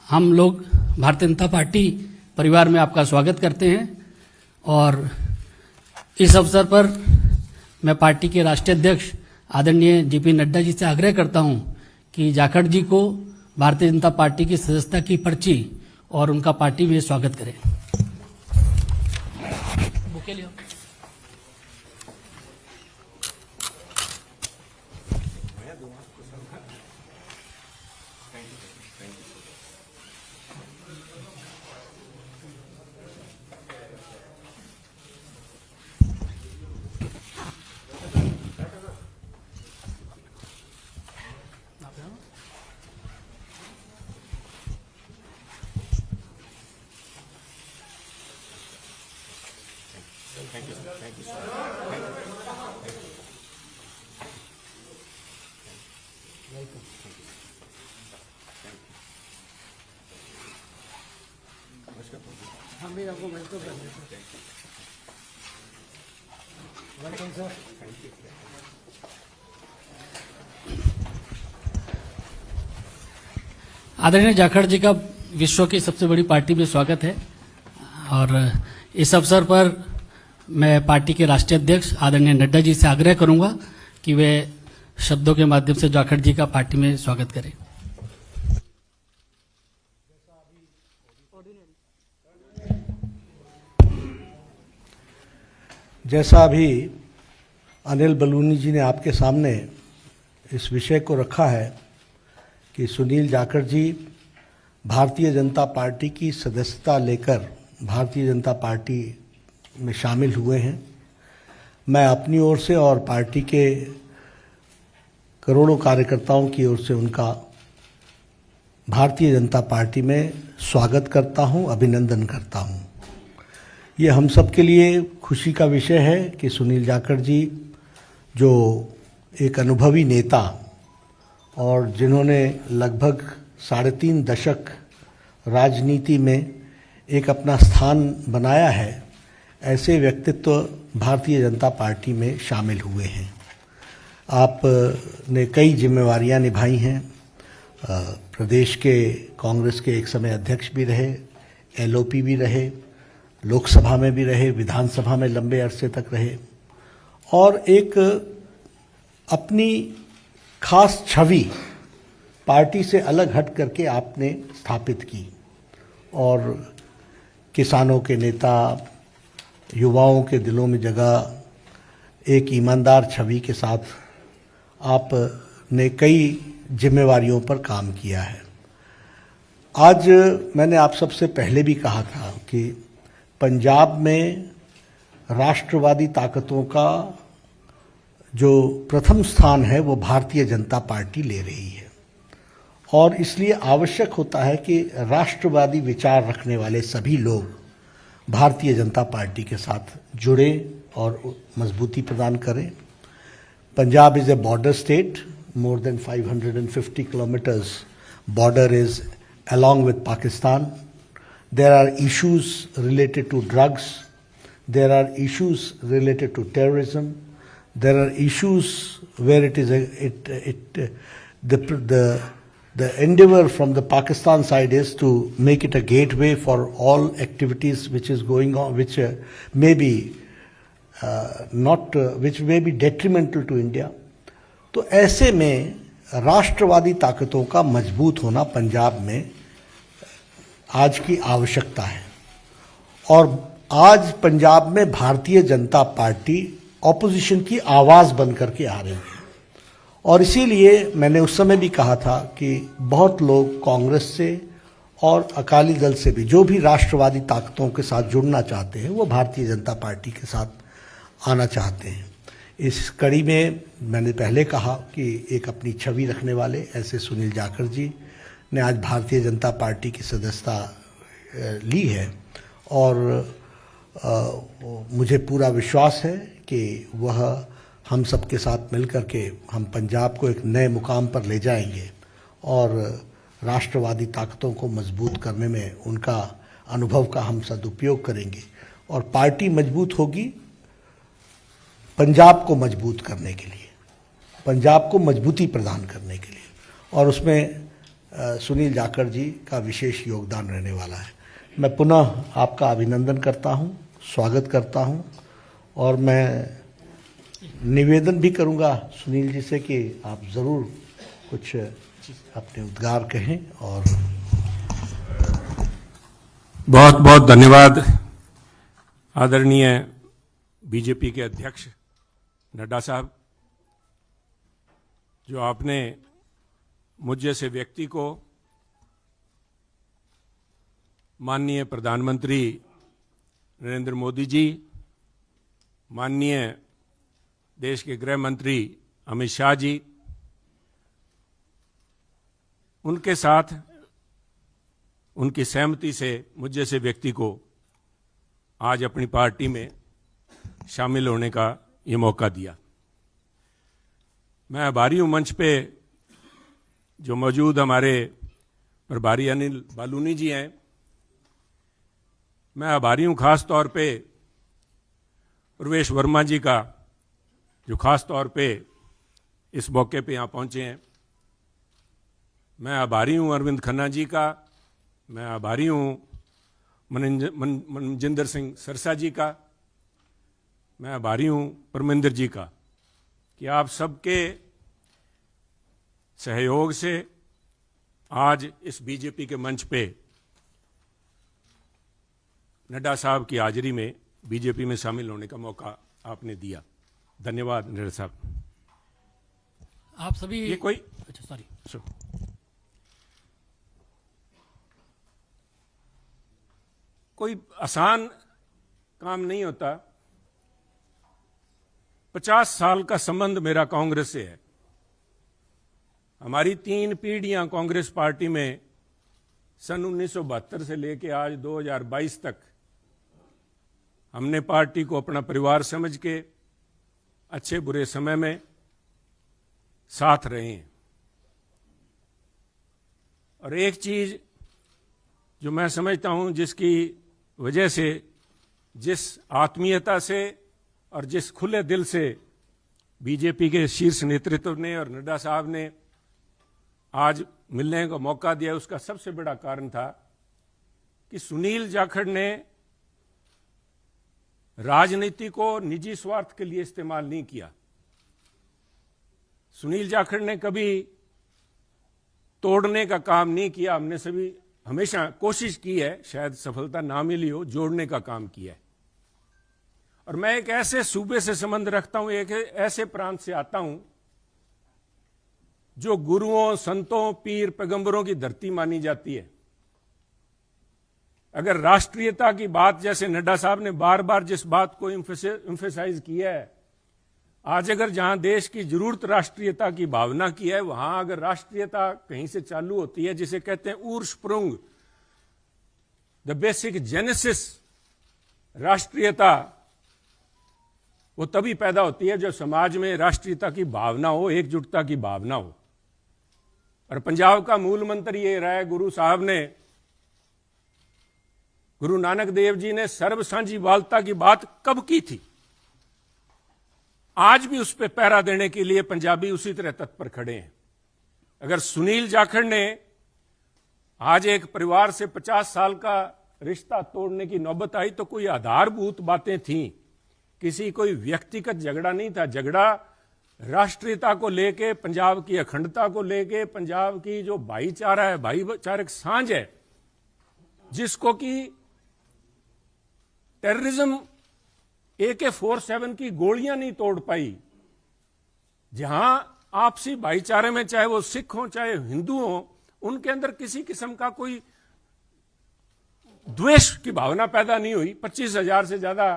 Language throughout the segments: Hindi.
हम लोग भारतीय जनता पार्टी परिवार में आपका स्वागत करते हैं और इस अवसर पर मैं पार्टी के राष्ट्रीय अध्यक्ष आदरणीय जेपी नड्डा जी से आग्रह करता हूं कि जाखड़ जी को भारतीय जनता पार्टी की सदस्यता की पर्ची और उनका पार्टी में स्वागत करें। Bouquet Leo. Thank you, sir. Thank you, sir. हम भी आपको वेलकम करते हैं। Welcome sir. आदरणीय जाखड़ जी का विश्व की सबसे बड़ी पार्टी में स्वागत है और इस अवसर पर मैं पार्टी के राष्ट्रीय अध्यक्ष आदरणीय नड्डा जी से आग्रह करूंगा कि वे शब्दों के माध्यम से जाखड़ जी का पार्टी में स्वागत करें। जैसा अभी अनिल बलूनी जी ने आपके सामने इस विषय को रखा है कि सुनील जाखड़ जी भारतीय जनता पार्टी की सदस्यता लेकर भारतीय जनता पार्टी में शामिल हुए हैं, मैं अपनी ओर से और पार्टी के करोड़ों कार्यकर्ताओं की ओर से उनका भारतीय जनता पार्टी में स्वागत करता हूं, अभिनंदन करता हूं। ये हम सब के लिए खुशी का विषय है कि सुनील जाखड़ जी जो एक अनुभवी नेता और जिन्होंने लगभग 3.5 दशक राजनीति में एक अपना स्थान बनाया है, ऐसे व्यक्तित्व भारतीय जनता पार्टी में शामिल हुए हैं। आपने कई जिम्मेवारियां निभाई हैं, प्रदेश के कांग्रेस के एक समय अध्यक्ष भी रहे, एलओपी भी रहे, लोकसभा में भी रहे, विधानसभा में लंबे अरसे तक रहे और एक अपनी खास छवि पार्टी से अलग हट करके आपने स्थापित की और किसानों के नेता, युवाओं के दिलों में जगह एक ईमानदार छवि के साथ आपने कई जिम्मेवारियों पर काम किया है। आज मैंने आप सबसे पहले भी कहा था कि पंजाब में राष्ट्रवादी ताकतों का जो प्रथम स्थान है वो भारतीय जनता पार्टी ले रही है और इसलिए आवश्यक होता है कि राष्ट्रवादी विचार रखने वाले सभी लोग भारतीय जनता पार्टी के साथ जुड़े और मजबूती प्रदान करें। Punjab is a border state, more than 550 kilometers border is along with Pakistan. There are issues related to drugs, there are issues related to terrorism, there are issues where it is the endeavor from the Pakistan side is to make it a gateway for all activities which is going on, which may be which may be detrimental to India. तो ऐसे में राष्ट्रवादी ताकतों का मजबूत होना पंजाब में आज की आवश्यकता है और आज पंजाब में भारतीय जनता पार्टी ऑपोजिशन की आवाज बन करके आ रही है और इसीलिए मैंने उस समय भी कहा था कि बहुत लोग कांग्रेस से और अकाली दल से भी जो भी राष्ट्रवादी ताकतों के साथ जुड़ना चाहते हैं वो भारतीय जनता पार्टी के साथ आना चाहते हैं। इस कड़ी में मैंने पहले कहा कि एक अपनी छवि रखने वाले ऐसे सुनील जाखड़ जी ने आज भारतीय जनता पार्टी की सदस्यता ली है और मुझे पूरा विश्वास है कि वह हम सबके साथ मिलकर के हम पंजाब को एक नए मुकाम पर ले जाएंगे और राष्ट्रवादी ताकतों को मजबूत करने में उनका अनुभव का हम सदुपयोग करेंगे और पार्टी मजबूत होगी पंजाब को मजबूत करने के लिए, पंजाब को मजबूती प्रदान करने के लिए और उसमें सुनील जाखड़ जी का विशेष योगदान रहने वाला है। मैं पुनः आपका अभिनंदन करता हूं, स्वागत करता हूं और मैं निवेदन भी करूंगा सुनील जी से कि आप ज़रूर कुछ अपने उद्गार कहें। और बहुत बहुत धन्यवाद आदरणीय बीजेपी के अध्यक्ष नड्डा साहब, जो आपने मुझ जैसे व्यक्ति को माननीय प्रधानमंत्री नरेंद्र मोदी जी, माननीय देश के गृह मंत्री अमित शाह जी, उनके साथ उनकी सहमति से मुझ जैसे व्यक्ति को आज अपनी पार्टी में शामिल होने का ये मौका दिया। मैं आभारी हूं मंच पे जो मौजूद हमारे प्रभारी अनिल बालूनी जी हैं। मैं आभारी हूं खास तौर पे प्रवेश वर्मा जी का, जो खास तौर पे इस मौके पे यहाँ पहुंचे हैं। मैं आभारी हूं अरविंद खन्ना जी का, मैं आभारी हूं मनजिंदर सिंह सरसा जी का, मैं आभारी हूं परमिंदर जी का कि आप सबके सहयोग से आज इस बीजेपी के मंच पे नड्डा साहब की हाजिरी में बीजेपी में शामिल होने का मौका आपने दिया। धन्यवाद नड्डा साहब। आप सभी ये कोई अच्छा सॉरी कोई आसान काम नहीं होता। 50 साल का संबंध मेरा कांग्रेस से है। हमारी 3 पीढ़ियां कांग्रेस पार्टी में सन 1972 से लेकर आज 2022 तक हमने पार्टी को अपना परिवार समझ के अच्छे बुरे समय में साथ रहे हैं। और एक चीज जो मैं समझता हूं, जिसकी वजह से, जिस आत्मीयता से और जिस खुले दिल से बीजेपी के शीर्ष नेतृत्व ने और नड्डा साहब ने आज मिलने का मौका दिया, उसका सबसे बड़ा कारण था कि सुनील जाखड़ ने राजनीति को निजी स्वार्थ के लिए इस्तेमाल नहीं किया। सुनील जाखड़ ने कभी तोड़ने का काम नहीं किया। हमने सभी हमेशा कोशिश की है, शायद सफलता ना मिली हो, जोड़ने का काम किया है। और मैं एक ऐसे सूबे से संबंध रखता हूं, एक ऐसे प्रांत से आता हूं जो गुरुओं, संतों, पीर, पैगंबरों की धरती मानी जाती है। अगर राष्ट्रीयता की बात, जैसे नड्डा साहब ने बार बार जिस बात को एम्फेसाइज किया है, आज अगर जहां देश की जरूरत राष्ट्रीयता की भावना की है, वहां अगर राष्ट्रीयता कहीं से चालू होती है, जिसे कहते हैं उर्स्प्रुंग, द बेसिक जेनेसिस राष्ट्रीयता, वो तभी पैदा होती है जब समाज में राष्ट्रीयता की भावना हो, एकजुटता की भावना हो। और पंजाब का मूल मंत्र ये रहा है, गुरु साहब ने, गुरु नानक देव जी ने सर्व साझीवालता की बात कब की थी? आज भी उस पर पहरा देने के लिए पंजाबी उसी तरह तत्पर खड़े हैं। अगर सुनील जाखड़ ने आज एक परिवार से 50 साल का रिश्ता तोड़ने की नौबत आई तो कोई आधारभूत बातें थीं, किसी कोई व्यक्तिगत झगड़ा नहीं था। झगड़ा राष्ट्रीयता को लेके, पंजाब की अखंडता को लेके, पंजाब की जो भाईचारा है, भाईचारक सांझ है, जिसको कि टेररिज्म AK-47 की गोलियां नहीं तोड़ पाई। जहां आपसी भाईचारे में, चाहे वो सिख हो चाहे हिंदू हो, उनके अंदर किसी किस्म का कोई द्वेष की भावना पैदा नहीं हुई। 25,000 से ज्यादा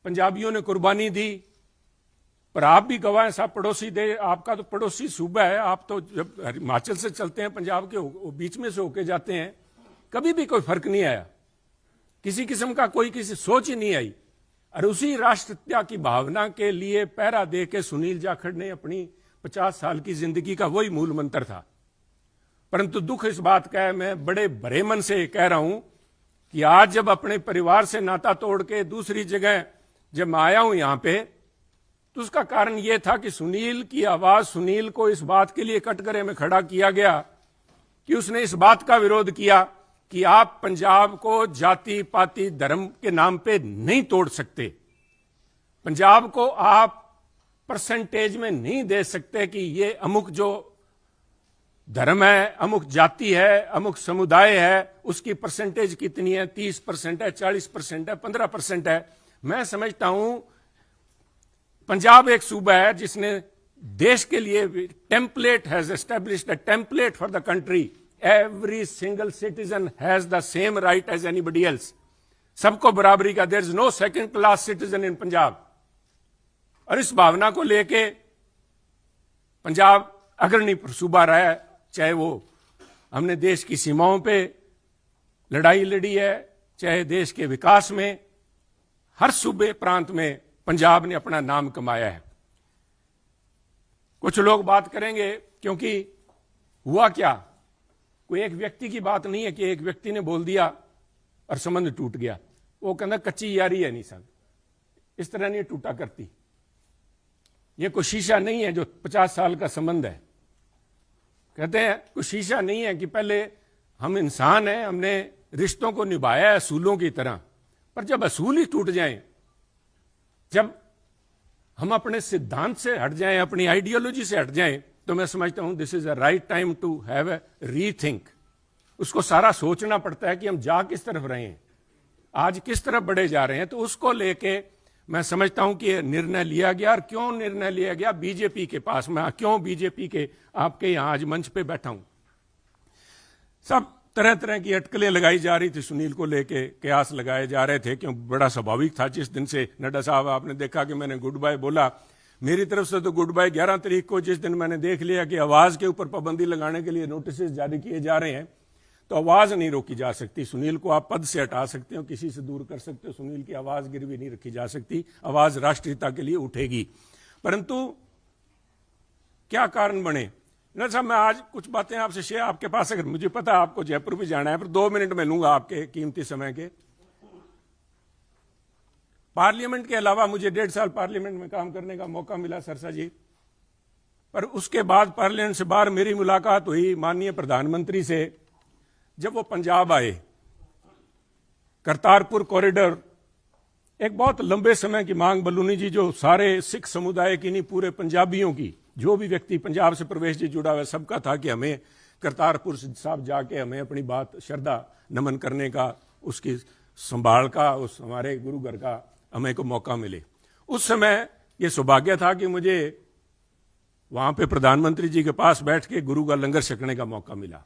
पंजाबियों ने कुर्बानी दी। पर आप भी गवाह, साहब पड़ोसी दे, आपका तो पड़ोसी सूबा है, आप तो जब हिमाचल से चलते हैं, पंजाब के बीच में से होके जाते हैं, कभी भी कोई फर्क नहीं आया, किसी किस्म का कोई किसी सोच ही नहीं आई। और उसी राष्ट्रीयता की भावना के लिए पहरा दे के सुनील जाखड़ ने अपनी 50 साल की जिंदगी का वही मूल मंत्र था। परंतु दुख इस बात का है, मैं बड़े भरे मन से कह रहा हूं कि आज जब अपने परिवार से नाता तोड़ के दूसरी जगह जब मैं आया हूं यहां पे, तो उसका कारण यह था कि सुनील की आवाज, सुनील को इस बात के लिए कटघरे में खड़ा किया गया कि उसने इस बात का विरोध किया कि आप पंजाब को जाति पाति धर्म के नाम पे नहीं तोड़ सकते, पंजाब को आप परसेंटेज में नहीं दे सकते कि ये अमुक जो धर्म है, अमुक जाति है, अमुक समुदाय है, उसकी परसेंटेज कितनी है, 30% है, 40% है, 15% है। मैं समझता हूं पंजाब एक सूबा है जिसने देश के लिए template has established a template for the country. Every single citizen has the same right as anybody else. सबको बराबरी का, there is no second class citizen in Punjab. और इस भावना को लेके पंजाब अग्रणी सूबा रहा है, चाहे वो हमने देश की सीमाओं पे लड़ाई लड़ी है, चाहे देश के विकास में, हर सूबे प्रांत में पंजाब ने अपना नाम कमाया है। कुछ लोग बात करेंगे क्योंकि हुआ क्या, कोई एक व्यक्ति की बात नहीं है कि एक व्यक्ति ने बोल दिया और संबंध टूट गया। वो कहना कच्ची यारी है नहीं साहब, इस तरह नहीं टूटा करती। ये कोई शीशा नहीं है जो 50 साल का संबंध है। कहते हैं कोई शीशा नहीं है कि पहले हम इंसान हैं, हमने रिश्तों को निभाया है असूलों की तरह, पर जब असूल ही टूट जाएं, जब हम अपने सिद्धांत से हट जाएं, अपनी आइडियोलॉजी से हट जाएं, तो मैं समझता हूं this is a right time to have a rethink. उसको सारा सोचना पड़ता है कि हम जा किस तरफ रहे हैं, आज किस तरफ बढ़े जा रहे हैं। तो उसको लेके मैं समझता हूं कि निर्णय लिया गया। और क्यों निर्णय लिया गया, बीजेपी के पास, मैं क्यों बीजेपी के आपके यहां आज मंच पे बैठा हूं। सब तरह तरह की अटकलें लगाई जा रही थी सुनील को लेके, कयास लगाए जा रहे थे, क्यों बड़ा स्वाभाविक था। जिस दिन से नड्डा साहब आपने देखा कि मैंने गुड बाय बोला, मेरी तरफ से तो गुड बाय 11 तारीख को, जिस दिन मैंने देख लिया कि आवाज के ऊपर पाबंदी लगाने के लिए नोटिस जारी किए जा रहे हैं, तो आवाज नहीं रोकी जा सकती। सुनील को आप पद से हटा सकते हो, किसी से दूर कर सकते हो, सुनील की आवाज गिरवी नहीं रखी जा सकती। आवाज राष्ट्रीयता के लिए उठेगी। परंतु क्या कारण बने ना साहब, मैं आज कुछ बातें आपसे शेयर, आपके पास अगर मुझे पता है आपको जयपुर भी जाना है, पर 2 मिनट में लूंगा आपके कीमती समय के। पार्लियामेंट के अलावा मुझे 1.5 साल पार्लियामेंट में काम करने का मौका मिला सरसा जी, पर उसके बाद पार्लियामेंट से बाहर मेरी मुलाकात हुई माननीय प्रधानमंत्री से। जब वो पंजाब आए, करतारपुर कॉरिडोर एक बहुत लंबे समय की मांग, बलूनी जी, जो सारे सिख समुदाय की नहीं, पूरे पंजाबियों की, जो भी व्यक्ति पंजाब से प्रवेश जी जुड़ा हुआ है, सबका था कि हमें करतारपुर साहब जाके हमें अपनी बात श्रद्धा नमन करने का, उसकी संभाल का, उस हमारे गुरु घर का हमें को मौका मिले। उस समय यह सौभाग्य था कि मुझे वहां पे प्रधानमंत्री जी के पास बैठ के गुरु का लंगर छकने का मौका मिला,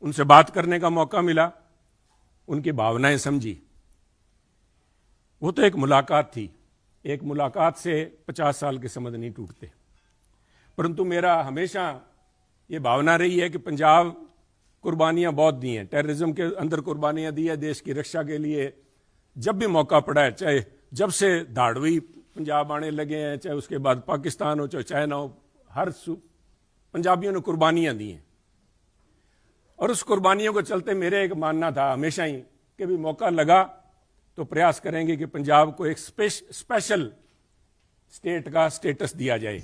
उनसे बात करने का मौका मिला, उनकी भावनाएं समझी। वो तो एक मुलाकात थी, एक मुलाकात से 50 साल के संबंध नहीं टूटते। परंतु मेरा हमेशा ये भावना रही है कि पंजाब कुर्बानियां बहुत दी हैं, टेररिज्म के अंदर कुर्बानियां दी है, देश की रक्षा के लिए जब भी मौका पड़ा है, चाहे जब से धाड़वी पंजाब आने लगे हैं, चाहे उसके बाद पाकिस्तान हो, चाहे चाइना हो, हर पंजाबियों ने कुर्बानियां दी हैं। और उस कुर्बानियों को चलते मेरे एक मानना था हमेशा ही कि भी मौका लगा तो प्रयास करेंगे कि पंजाब को एक स्पेशल स्टेट का स्टेटस दिया जाए।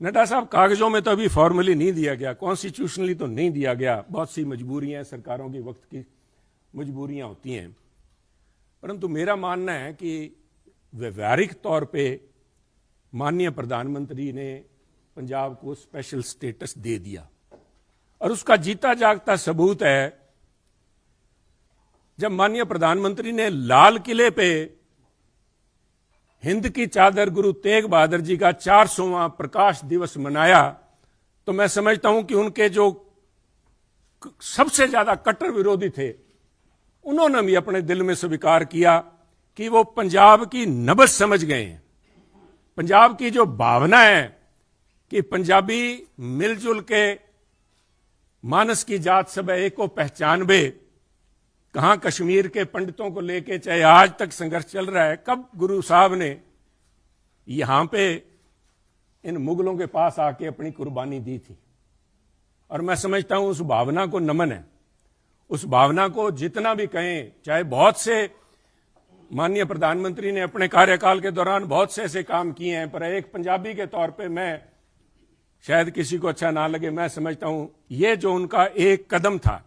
नड्डा साहब, कागजों में तो अभी फॉर्मली नहीं दिया गया, कॉन्स्टिट्यूशनली तो नहीं दिया गया, बहुत सी मजबूरियां, सरकारों की वक्त की मजबूरियां होती हैं। परंतु मेरा मानना है कि व्यवहारिक तौर पे माननीय प्रधानमंत्री ने पंजाब को स्पेशल स्टेटस दे दिया। और उसका जीता जागता सबूत है जब माननीय प्रधानमंत्री ने लाल किले पे हिंद की चादर गुरु तेग बहादुर जी का 400वां प्रकाश दिवस मनाया, तो मैं समझता हूं कि उनके जो सबसे ज्यादा कट्टर विरोधी थे, उन्होंने भी अपने दिल में स्वीकार किया कि वो पंजाब की नब्ज समझ गए हैं। पंजाब की जो भावना है कि पंजाबी मिलजुल के मानस की जात सब एक को पहचान बे, कहां कश्मीर के पंडितों को लेके चाहे आज तक संघर्ष चल रहा है, कब गुरु साहब ने यहां पे इन मुगलों के पास आके अपनी कुर्बानी दी थी। और मैं समझता हूं उस भावना को नमन है, उस भावना को जितना भी कहें, चाहे बहुत से माननीय प्रधानमंत्री ने अपने कार्यकाल के दौरान बहुत से ऐसे काम किए हैं, पर एक पंजाबी के तौर पे मैं शायद किसी को अच्छा ना लगे, मैं समझता हूं ये जो उनका एक कदम था,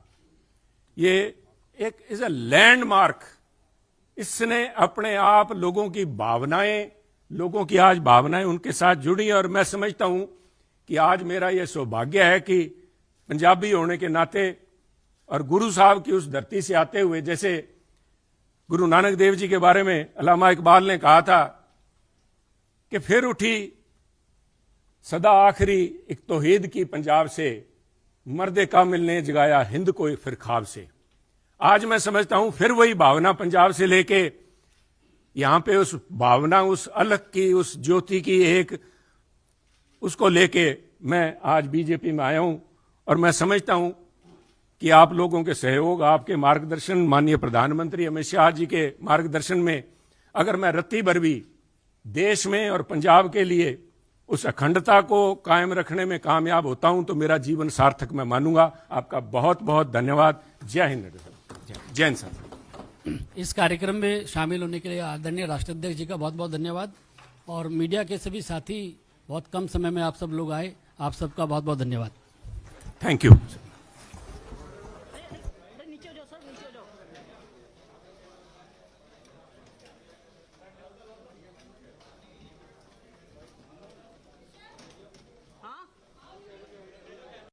ये एक इज अ लैंडमार्क। इसने अपने आप लोगों की भावनाएं, लोगों की आज भावनाएं उनके साथ जुड़ी। और मैं समझता हूं कि आज मेरा यह सौभाग्य है कि पंजाबी होने के नाते और गुरु साहब की उस धरती से आते हुए, जैसे गुरु नानक देव जी के बारे में अल्लामा इकबाल ने कहा था कि फिर उठी सदा आखिरी एक तौहीद की पंजाब से, मर्दे कामिल ने जगाया हिंद को फिर ख्वाब से। आज मैं समझता हूं फिर वही भावना पंजाब से लेके यहां पे उस भावना, उस अलग की, उस ज्योति की एक, उसको लेके मैं आज बीजेपी में आया हूं। और मैं समझता हूं कि आप लोगों के सहयोग, आपके मार्गदर्शन, माननीय प्रधानमंत्री अमित शाह जी के मार्गदर्शन में अगर मैं रत्ती भर भी देश में और पंजाब के लिए उस अखंडता को कायम रखने में कामयाब होता हूं तो मेरा जीवन सार्थक मैं मानूंगा। आपका बहुत बहुत धन्यवाद। जय हिंद, जय हिंद सर। इस कार्यक्रम में शामिल होने के लिए आदरणीय राष्ट्राध्यक्ष जी का बहुत बहुत धन्यवाद। और मीडिया के सभी साथी, बहुत कम समय में आप सब लोग आए, आप सबका बहुत बहुत धन्यवाद। Thank you.